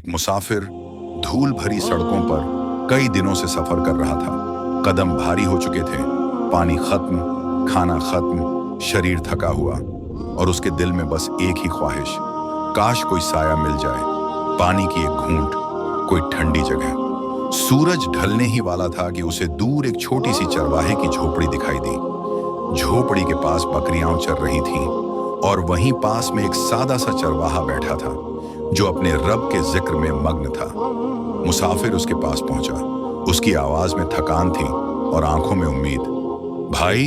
एक मुसाफिर धूल भरी सड़कों पर कई दिनों से सफर कर रहा था। कदम भारी हो चुके थे, पानी खत्म, खाना खत्म, शरीर थका हुआ और उसके दिल में बस एक ही ख्वाहिश, काश कोई साया मिल जाए, पानी की एक घूंट, कोई ठंडी जगह। सूरज ढलने ही वाला था कि उसे दूर एक छोटी सी चरवाहे की झोपड़ी दिखाई दी। झोपड़ी के पास बकरियां चर रही थीं और वहीं पास में एक सादा सा चरवाहा बैठा था जो अपने रब के जिक्र में मग्न था। मुसाफिर उसके पास पहुंचा। उसकी आवाज में थकान थी और आंखों में उम्मीद। भाई,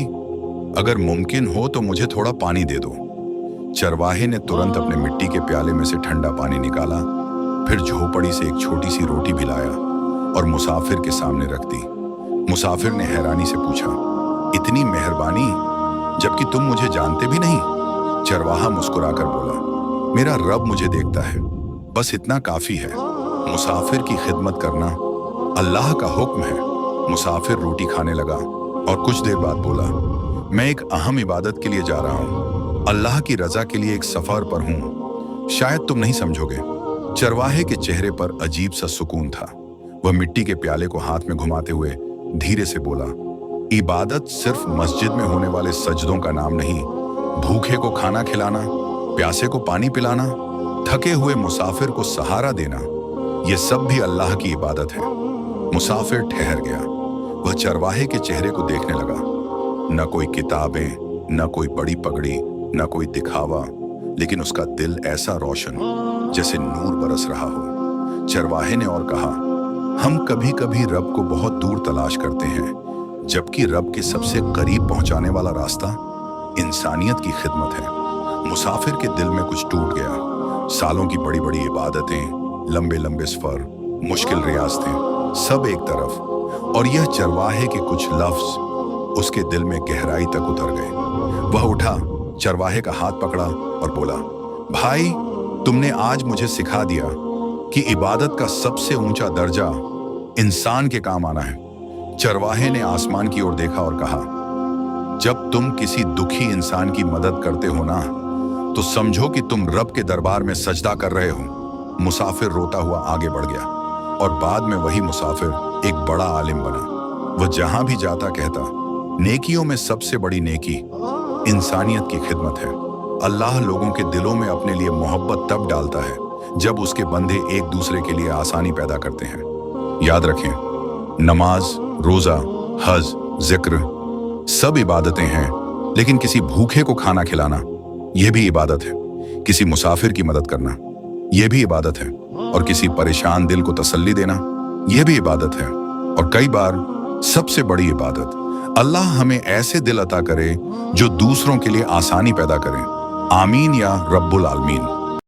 अगर मुमकिन हो तो मुझे थोड़ा पानी दे दो। चरवाहे ने तुरंत अपने मिट्टी के प्याले में से ठंडा पानी निकाला, फिर झोपड़ी से एक छोटी सी रोटी भी लाया और मुसाफिर के सामने रख दी। मुसाफिर ने हैरानी से पूछा, इतनी मेहरबानी, जबकि तुम मुझे जानते भी नहीं? चरवाहा मुस्कुराकर बोला, मेरा रब मुझे देखता है, बस इतना काफी है। मुसाफिर की खिदमत करना अल्लाह का हुक्म है। मुसाफिर रोटी खाने लगा और कुछ देर बाद बोला, मैं एक अहम इबादत के लिए जा रहा हूँ, अल्लाह की रजा के लिए एक सफर पर हूँ, शायद तुम नहीं समझोगे। चरवाहे के चेहरे पर अजीब सा सुकून था। वह मिट्टी के प्याले को हाथ में घुमाते हुए धीरे से बोला, इबादत सिर्फ मस्जिद में होने वाले सजदों का नाम नहीं, भूखे को खाना खिलाना, प्यासे को पानी पिलाना, थके हुए मुसाफिर को सहारा देना, ये सब भी अल्लाह की इबादत है। मुसाफिर ठहर गया। वह चरवाहे के चेहरे को देखने लगा। न कोई किताबें, न कोई बड़ी पगड़ी, न कोई दिखावा, लेकिन उसका दिल ऐसा रोशन जैसे नूर बरस रहा हो। चरवाहे ने और कहा, हम कभी कभी रब को बहुत दूर तलाश करते हैं, जबकि रब के सबसे करीब पहुंचाने वाला रास्ता इंसानियत की खिदमत है। मुसाफिर के दिल में कुछ टूट गया। सालों की बड़ी बड़ी इबादतें, लंबे लंबे सफर, मुश्किल रियासतें, सब एक तरफ, और यह चरवाहे के कुछ लफ्ज उसके दिल में गहराई तक उतर गए। वह उठा, चरवाहे का हाथ पकड़ा और बोला, भाई, तुमने आज मुझे सिखा दिया कि इबादत का सबसे ऊंचा दर्जा इंसान के काम आना है। चरवाहे ने आसमान की ओर देखा और कहा, जब तुम किसी दुखी इंसान की मदद करते हो ना, तो समझो कि तुम रब के दरबार में सजदा कर रहे हो। मुसाफिर रोता हुआ आगे बढ़ गया और बाद में वही मुसाफिर एक बड़ा आलिम बना। वह जहां भी जाता कहता, नेकियों में सबसे बड़ी नेकी इंसानियत की खिदमत है। अल्लाह लोगों के दिलों में अपने लिए मोहब्बत तब डालता है जब उसके बंदे एक दूसरे के लिए आसानी पैदा करते हैं। याद रखें, नमाज, रोजा, हज, जिक्र सब इबादतें हैं, लेकिन किसी भूखे को खाना खिलाना यह भी इबादत है। किसी मुसाफिर की मदद करना यह भी इबादत है, और किसी परेशान दिल को तसल्ली देना यह भी इबादत है। और कई बार सबसे बड़ी इबादत, अल्लाह हमें ऐसे दिल अता करे जो दूसरों के लिए आसानी पैदा करें। आमीन या रब्बुल आलमीन।